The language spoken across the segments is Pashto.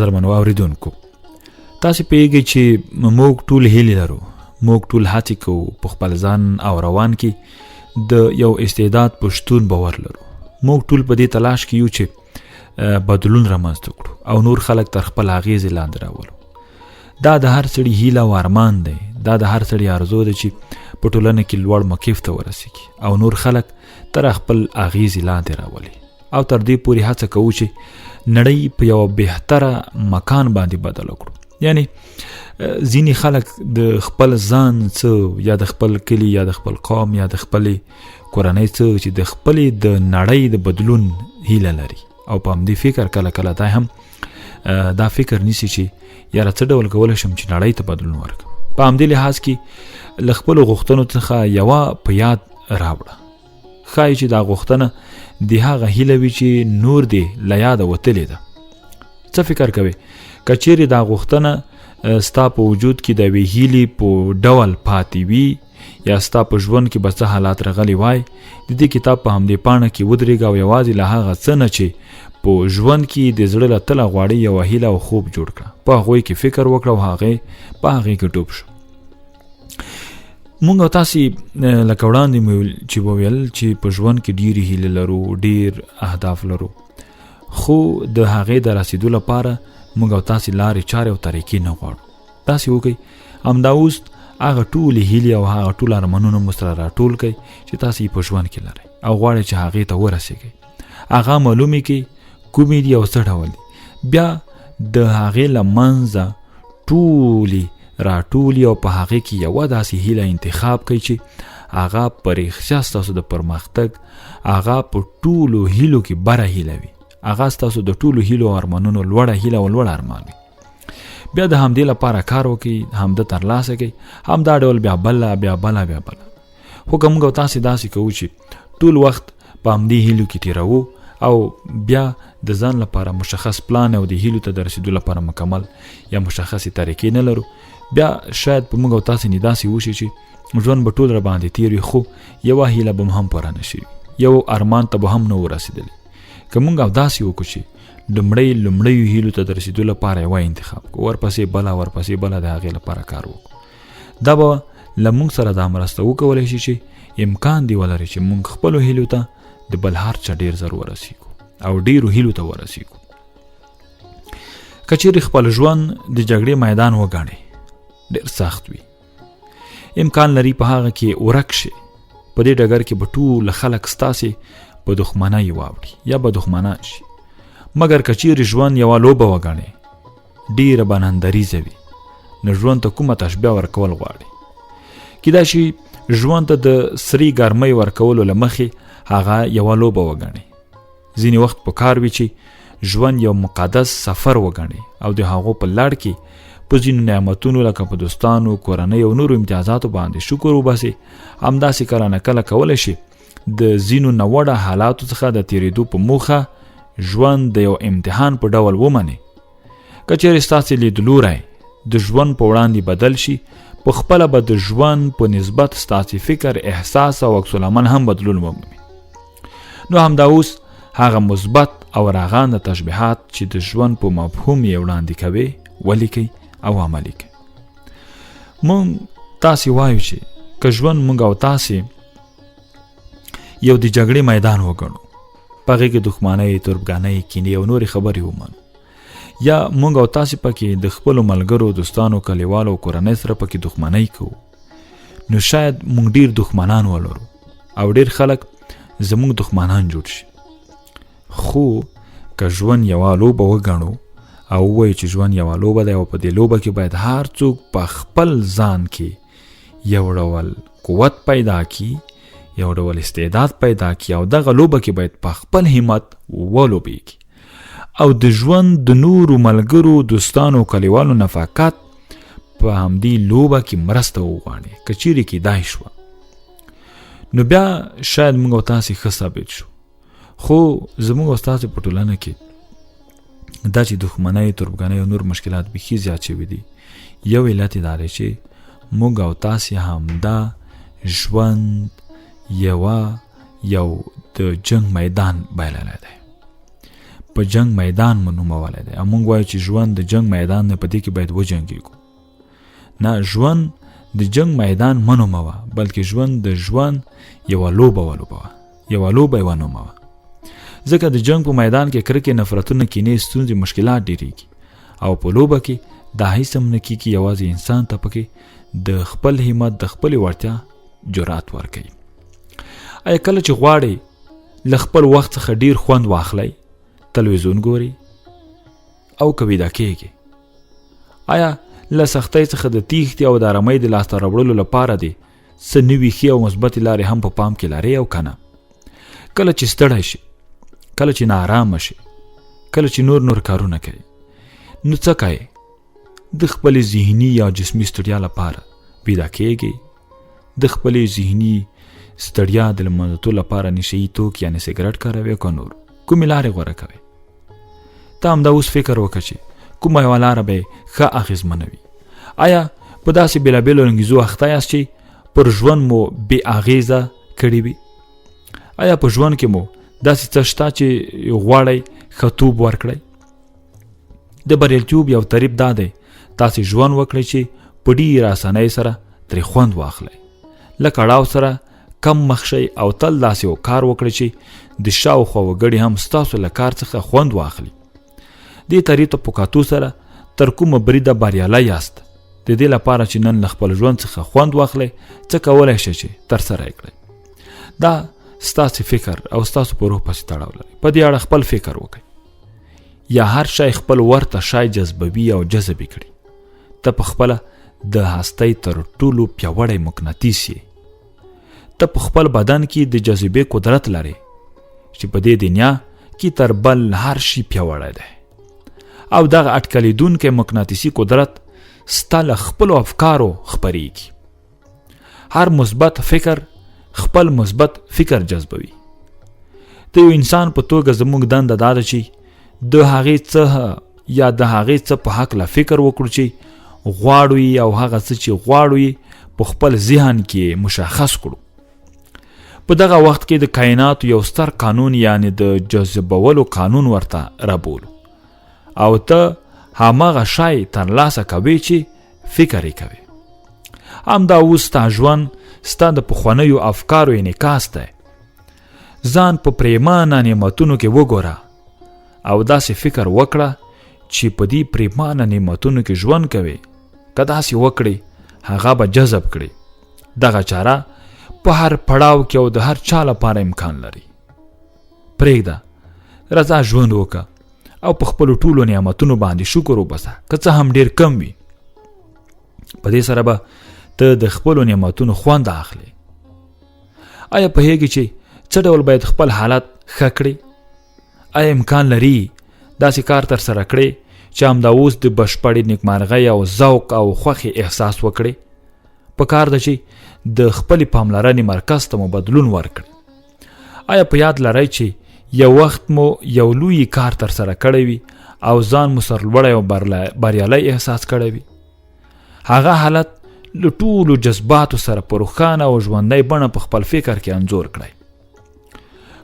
قدرمنو اوریدونکو، تاسو پیږئ چې موږ ټول هیلې لرو، موږ ټول هڅې کوو په خپل ځان او روان کې د یو استعداد په شتون باور لرو. موږ ټول په دې تلاش کې یو چې بدلون رامنځته کړو او نور خلک تر خپل اغیزې لاندې راولو. دا د هر سړي هیله او ارمان دی، دا د هر سړي آرزو دی چې په ټولنه کې لوړ موقف ته ورسیږي او نور خلک تر خپل اغیزې لاندې راولي، او تر دې پورې هڅه کوو چې نړۍ په یو بهتره مکان باندې بدل کړو. یعنی ځینې خلک د خپل ځان څه یا د خپل کلی یا د خپل قوم یا د خپلې کورنۍ څه چې د خپلې د نړۍ د بدلون هیله لري، او په همدې فکر کله کله دا هم دا فکر نیسي چې یاره څه ډول کولی شم چې نړۍ ته بدلون ورکړم. په همدې لحاظ کې له خپلو غوښتنو څخه یوه په یاد راوړه. ښایي چې دا غوښتنه د هغه هیله وي چې نور دې له یاده وتلې ده. څه فکر کوئ که چیرې دا غوښتنه ستا په وجود کې د یوې هیلې په ډول پاتې وي یا ستا په ژوند کې به څه حالات راغلی وای، د دې کتاب په همدې پاڼه کې ودرېږه او یوازې له هغه څه نه چې په ژوند کې د زړه له تله غواړي یوه هیله او خوب جوړ کړه، په هغوی کې فکر وکړه او په هغې کې ډوب شو. مونږ او تاسې لکه وړاندې مې چې وویل چې په ژوند کې ډېرې هیلې لرو، ډېر اهداف لرو، خو د هغې د رسېدو لپاره مونږ او تاسې لارې چارې او طریقې نه غواړو. تاسې وکئ همدا اوس هغه ټولې هیلې او هغه ټول ارمانونه مو سره راټول کئ چې تاسې یې په ژوند کې لرئ او غواړئ چې هغې ته ورسېږئ. هغه معلومې کړئ کومې دي او څه ډول دي، بیا د هغې له منځه ټولې راټولي او په هغې کې یوه داسې هیله انتخاب کړئ چې هغه په رښتیا ستاسو د پرمختګ، هغه په ټولو هیلو کې بره هیله وي، هغه ستاسو د ټولو هیلو او ارمانونو لوړه هیله او لوړ ارمان وي. بیا د همدې لپاره کار وکړئ، همده ترلاسه کړئ، همدا ډول بیا بله بیا بله بیا بله. خو که موږ او تاسې داسې کوو چې ټول وخت په همدې هیلو کې تېروو او بیا د ځان لپاره مشخص پلان او د هیلو ته د رسېدو لپاره مکمل یا مشخصې طریقې نه لرو، بیا شاید په موږ او تاسې نه داسې وشي چې ژوند به ټول راباندې تېر وي، خو یوه هیله به هم پوره نه شي، یو ارمان ته به هم نه ورسېدلی. که موږ او داسې وکړو چې لومړیو هیلو ته د رسېدو لپاره یوه انتخاب کړو، ورپسې بله ورپسې بله د هغې لپاره کار وکړو، دا به له موږ سره دا مرسته وکولی شي چې امکان دی ولري چې موږ خپلو هیلو ته د بل هر چا ډېر زر ورسېږو او ډېرو هیلو ته ورسېږو. که چیرې خپل ژوند د جګړې میدان وګڼئ، ډېر سخت وي، امکان لري په هغه کې ورک شي، په دې ډګر کې به ټول خلک ستاسې په دښمنۍ واوړي یا به دښمنان شي. مګر که چیرې ژوند یوه لوبه وګڼئ، ډېره به نندریزه وي، نو ژوند ته کومه تشبیه ورکول غواړي. کیدای شي ژوند ته د سرې ګرمۍ ورکولو له مخې هغه یوه لوبه وګڼئ. ځینې وخت په کار وي چې ژوند یو مقدس سفر وګڼئ او د هغو په لړ کې په ځینو نعمتونو لکه په دوستانو، کورنۍ او نورو امتیازاتو باندې شکر وباسئ. همداسې کله نه کله کولی شي د ځینو ناوړه حالاتو څخه د تېرېدو په موخه ژوند د یو امتحان په ډول ومنئ. که چیرې ستاسې لیدلوری د ژوند په وړاندې بدل شي، په خپله به د ژوند په نسبت ستاسې فکر، احساس او عکس العمل هم بدلون ومومي. نو همدا اوس هغه مثبت او رغانده تشبیهات چې د ژوند په مفهوم یې وړاندې کوي ولیکئ او عملي کړئ. مونږ تاسې وایو چې که ژوند مونږ او تاسې یو د جګړې میدان وګڼو، په هغې کې دښمنۍ، تربګانۍ، کینې او نورې خبرې ومنو، یا مونږ او تاسې پکې د خپلو ملګرو، دوستانو، کلیوالو او کورنۍ سره پکې دښمنۍ کوو، نو شاید مونږ ډېر دښمنان ولرو او ډېر خلک زمونږ دښمنان جوړ شي. خو که ژوند یوه لوبه وګڼو او ووایو چې ژوند یوه لوبه ده او په دې لوبه کې باید هر څوک په خپل ځان کې یو ډول قوت پیدا کړي، یو ډول استعداد پیدا کړي او دغه لوبه کې باید په خپل همت ولوبېږي او د ژوند د نورو ملګرو، دوستانو، کلیوالو نه فقط په همدې لوبه کې مرسته وغواړي. که چیرې کیدای شوه نو بیا شاید موږ او تاسې ښه ثابت شو. خو زموږ او ستاسې په ټولنه کې دا چې دښمنۍ، تربګنۍ او نور مشکلات بیخي زیات شوي دي، یو علت یې دا دی چې موږ او تاسې همدا ژوند یو د جنگ میدان بایللی دی. په جنگ میدان منومولی دی. موږ وایو چې ژوند د جنگ میدان دی، په دې کې باید وجنګېږو. نه، ژوند د جنگ میدان منوموه، بلکې ژوند د ژوند یوه لوبه ولوبوه، یوه لوبه یې ونوموه. ځکه د جنگ په میدان کې کرکې، نفرتونه، کینې، ستونزې، مشکلات ډېرېږي، او په لوبه کې دا هیڅ هم نه کېږي. یوازې انسان ته پکې د خپل همت، د خپلې وړتیا جرأت ورکوي. آیا کله چې غواړئ له خپل وخت څخه ډېر خوند واخلئ، تلویزیون ګورئ او که ویده کېږئ؟ آیا له سختۍ څخه د تیښتې او د ارامۍ د لاسته راوړلو لپاره دې څه نوي ښې او مثبتې لارې هم په پام کې لرئ او که نه؟ کله چې ستړی شي، کله چې ناارامه شي، کله چې نور کارونه کوي، نو څه کوئ؟ د خپلې ذهني یا جسمي ستړیا لپاره ویده کېږئ؟ د خپلې ذهني ستړیا د له منځه لپاره نشهیي توکي یعنې سګرټ کاروئ که نور؟ کومې لارې غوره کوئ؟ ته همدا اوس فکر وکړه چې کومه یوه لاره به یې ښه اغېزمنه وي. آیا په داسې بېلابېلو انګیزو اخته یاست چې پر ژوند مو بې اغېزه کړي وي؟ آیا په ژوند کې مو داسې څه شته چې غواړئ ښه توب ورکړئ؟ د بریالیتوب یو طریق دا دی تاسې ژوند وکړئ چې په ډېره اسانۍ سره ترې خوند واخلئ. له کړاو سره کم مخ شئ او تل داسې یو کار وکړئ چې د شاوخوا وګړي هم ستاسو له کار څخه خوند واخلي. دې طریق ته په کاتو سره تر کومه بریده بریالی یاست. د دې لپاره چې نن له خپل ژوند څخه خوند واخلئ، څه کولی شئ چې ترسره یې کړئ؟ دا ستاسې فکر او ستاسو په روح پسې تړاو لري. په دې اړه خپل فکر وکړئ. یا هر شی خپل ورته شی جذبوي او جذب یې کړي. ته په خپله د هستۍ تر ټولو پیاوړی مقناطیس یې. ته په خپل بدن کې د جاذبې قدرت لري چې په دې دنیا کې تر بل هر شي پیاوړی دی. او دغه اټکلیدونکی مقناطیسي قدرت ستا له خپلو افکارو خپریږي. هر مثبت فکر خپل مثبت فکر جذبوي. د یو انسان په توګه زموږ دنده دا ده چې د هغې څه یا د هغې څه په هکله فکر وکړو چې غواړو او هغه څه چې غواړو په خپل ذهن کې مشخص کړو. په دغه وخت کې د کائناتو یو ستر قانون یعنی د جذبولو قانون ورته رابولو، او ته هماغه شی ترلاسه کوي چې فکر یې کوي. همدا اوس ستا ژوند ستا د پخوانیو افکارو انعکاس دی. ځان په پریمانه نعمتونو کې وګوره او داسې فکر وکړه چې په دې پریمانه نعمتونو کې ژوند کوي. که داسې وکړي هغه به جذب کړي. دغه چاره په هر پړاو کې او د هر چا لپاره امکان لري. پرېږده، راځه ژوند وکړه او په خپلو ټولو نعمتونو باندې شکر وباسه، که څه هم ډېر کم وي. په دې سره به ته د خپلو نعمتونو خوند اخلي. آیا پوهېږې چې څه ډول باید خپل حالت ښه کړي؟ آیا امکان لري داسې کار ترسره کړې چې همدا اوس د بشپړې نیکمرغۍ او ذوق او خوښې احساس وکړې؟ په کار ده چې د خپلې پاملرنې مرکز ته مو بدلون ورکړي. آیا په یاد لرئ چې یو وخت مو یو لوی کار ترسره کړی وي او ځان مو سرلوړی او بریالی احساس کړی وي؟ هغه حالت له ټولو جذباتو سره په روښانه او ژوندۍ بڼه په خپل فکر کې انځور کړئ.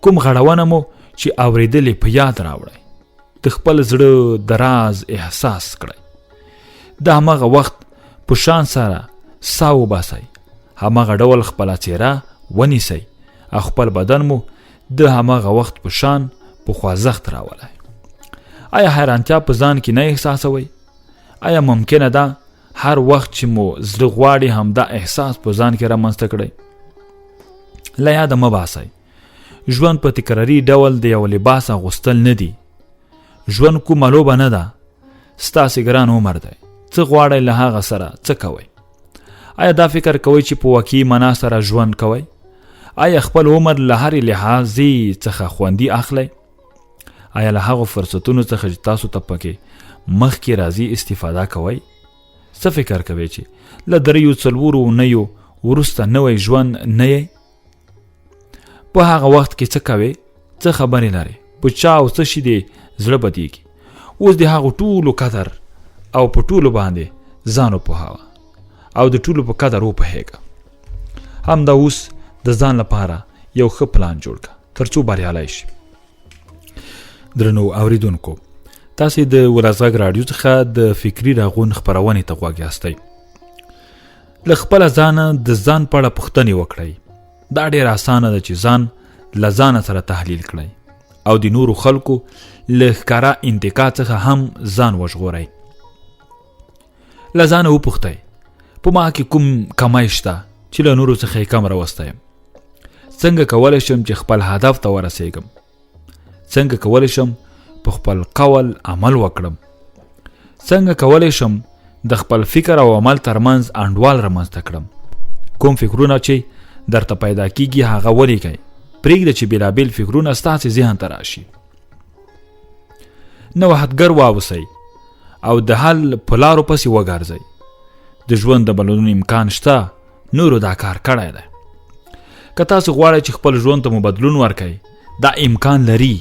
کوم غړونه مو چې اورېدلې په یاد راوړئ. د خپل زړه د راز احساس کړئ. د هماغه وخت په شان سره ساه وباسئ. هماغه ډول خپله څېره ونیسئ او خپل بدن مو د هماغه وخت په شان په خوځښت راولئ. آیا حیرانتیا په ځان کې نه احساسوئ؟ آیا ممکنه ده هر وخت چې مو زړه غواړي همدا احساس په ځان کې رامنځته کړئ؟ له یاده مه باسئ. ژوند په تکراري ډول د یو لباس اغوستل نه دي. ژوند کومه لوبه نه ده. ستاسې ګران عمر دی. څه غواړئ له هغه سره څه کوئ؟ آیا دا فکر کوئ چې په واقعي معنا سره ژوند کوئ؟ آیا خپل عمر له هرې لحاظې څخه خوندي اخلئ؟ آیا له هغو فرصتونو څخه چې تاسو ته پکې مخکې راځي استفاده کوئ؟ څه فکر کوئ چې له 3-4 اونیو وروسته نوی ژوند نه یې؟ په هغه وخت کې څه کوئ؟ څه خبرې لرئ؟ په چا او څه شي دې زړه بدیږي؟ اوس د هغو ټولو قدر او په ټولو باندې ځان وپوهوه او د ټولو په قدر وپوهېږه. همدا اوس د ځان لپاره یو ښه پلان جوړ کړه تر څو بریالی شي. درنو اوریدونکو، تاسې د ولس غږ راډیو څخه د فکري راغون خپرونې ته غوږ یاستئ. له خپله ځانه د ځان په اړه پوښتنې وکړئ. دا ډېر اسانه ده چې ځان له ځانه سره تحلیل کړئ او د نورو خلکو له ښکاره انتقاد څخه هم ځان وژغورئ. له ځانه وپوښتئ په ما کې کوم کمی شته چې له نورو څخه یې کم راوستی یم؟ څنګه کولی شم چې خپل هدف ته ورسیږم؟ څنګه کولی شم په خپل قول عمل وکړم؟ څنګه کولی شم د خپل فکر او عمل ترمنځ انډوال رامنځته کړم؟ کوم فکرونه چې درته پیدا کیږي هغه ولیکئ. پرېږده چې بېلابېل فکرونه ستاسې ذهن ته راشي. نوښتګر واوسئ او د حل په لارو پسې وګرځئ. د ژوند د بدلون امکان شته، نورو دا کار کړی دی. که تاسو غواړئ چې خپل ژوند ته مو بدلون ورکئ، دا امکان لري،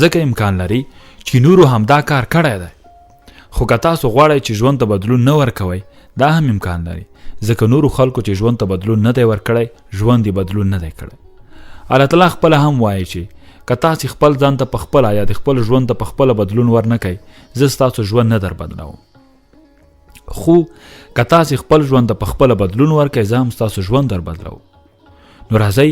ځکه امکان لري چې نورو هم دا کار کړی دی. خو که تاسو غواړئ چې ژوند ته بدلون نه ورکوئ، دا هم امکان لري، ځکه نورو خلکو چې ژوند ته بدلون نه دی ورکړی، ژوند یې بدلون نه دی کړی. الله تعالی خپله هم وایي چې که تاسې خپل ځان ته په خپله یا د خپل ژوند ته په خپله بدلون ورنکئ، زه ستاسو ژوند نه در بدلوم. خو که تاسې خپل ژوند ته په خپله بدلون ورکئ، زه هم ستاسو ژوند در بدلوم. نو راځئ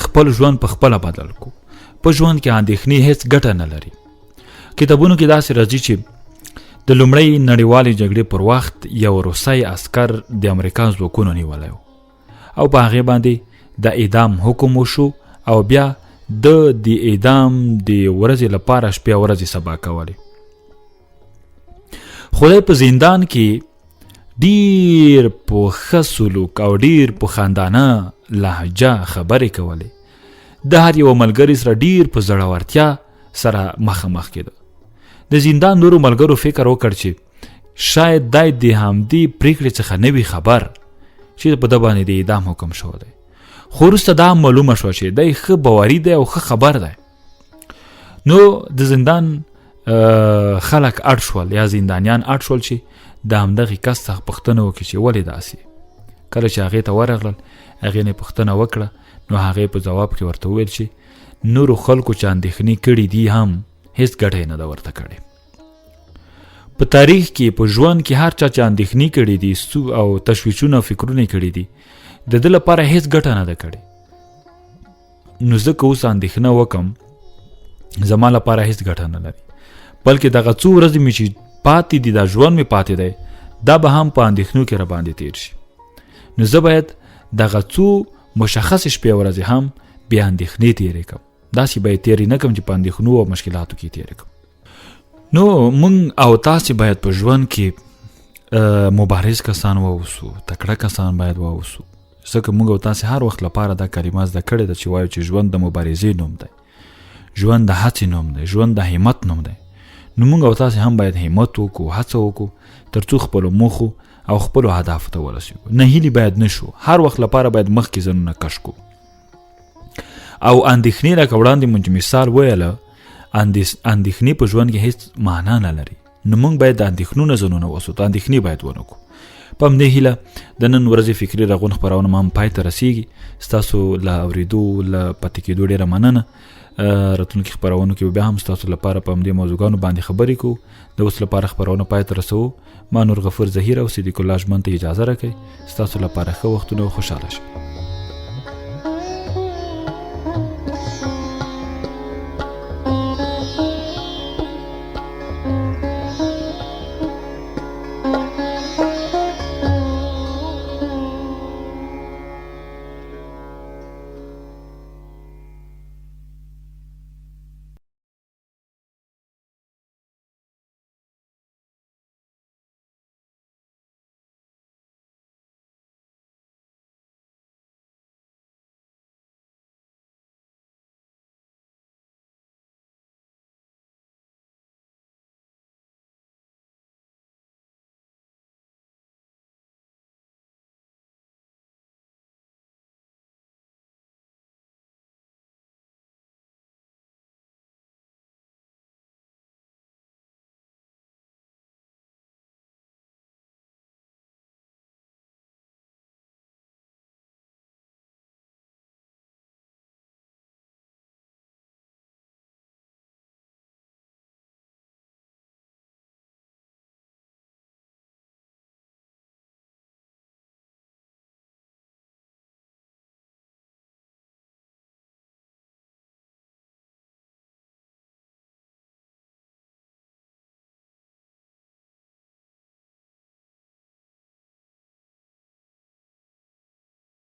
خپل ژوند په خپله بدل کو. په ژوند کې اندېښنې هیڅ ګټه نه لري. کتابونو کې داسې راځي چې د لومړۍ نړیوالې جګړې پر وخت یو روسي عسکر د امریکا ځواکونو نیولی و او په هغې باندې د اعدام حکم وشو او بیا د اعدام د ورځې لپاره شپې ورځې سبا کولې. خدای په زندان کې ډیر په ښه سلوک او ډیر په خندانه لهجه خبرې کولې. د هر یو ملګري سره ډیر په زړورتیا سره مخامخ کېده. د زندان نورو ملګرو فکر وکړ چې شاید دی د همدې پریکړې څخه نه وي خبر چې په ده باندې د اعدام حکم شوی دی. خو وروسته دا معلومه شوه چې دی ښه باوري دی او ښه خبر دی. نو د زندان خلک اړ شول یا زندانیان اړ شول چې د همدغې کس څخه پوښتنه وکړي چې ولې داسې. کله چې هغې ته ورغلل، هغې نه پوښتنه وکړه، نو هغې په ځواب کې ورته وویل چې نورو خلکو چې اندېښنې کړي دي هم هیڅ ګټه یې نه ده ورته کړې. په تاریخ کې په ژوند کې هر چا چې اندېښنې کړي دي او تشویشونه او فکرونه کړي دي، د ده لپاره هیڅ ګټه نه ده کړې. نو زه که اوس اندېښنه وکم، زما لپاره هیڅ ګټه نه لري، بلکې دغه څو ورځې مې چې پاتې دي، دا ژوند مې پاتې دی، دا به هم په اندېښنو کې راباندې تیر شي. نو زه باید دغه څو مشخصې شپې ورځې هم بې اندېښنې تېرې کړم. داسې به یې تېرې نه کړم چې په اندېښنو او مشکلاتو کې تېرې کړم. نو موږ او تاسې باید په ژوند کې مبارز کسان واوسو، تکړه کسان باید واوسو، ځکه موږ او تاسې هر وخت لپاره دا کلمه زده کړې ده چې وایو چې ژوند د مبارزې نوم دی، ژوند د هڅې نوم دی، ژوند د همت نوم دی. نو موږ او تاسې هم باید همت وکړو، هڅه وکړو، تر څو خپلو موخو او خپلو اهدافو ته ورسېږو. نهیلي باید نه شو، هر وخت لپاره باید مخکې ځانونه کش کړو. او اندېښنې لکه وړاندې مونږ مثال ویله، اندېښنې په ژوند کې هیڅ معنا نه لري. نو موږ باید د اندېښنو نه ځانونه وساتو، اندېښنې باید ونه کړو. په همدې هیله د نن ورځې فکري رغون خپرونه هم پای ته رسېږي. ستاسو له اورېدو له پاتې کېدو ډېره مننه. راتلونکي خپرونو کې بیا هم ستاسو لپاره په همدې موضوعګانو باندې خبرې کوو. د اوس لپاره خپرونه پای ته رسوو. ما نور غفور ظهیر او صدیق الله ژمن ته اجازه راکړئ. ستاسو لپاره ښه وختونه او خوشحاله شئ.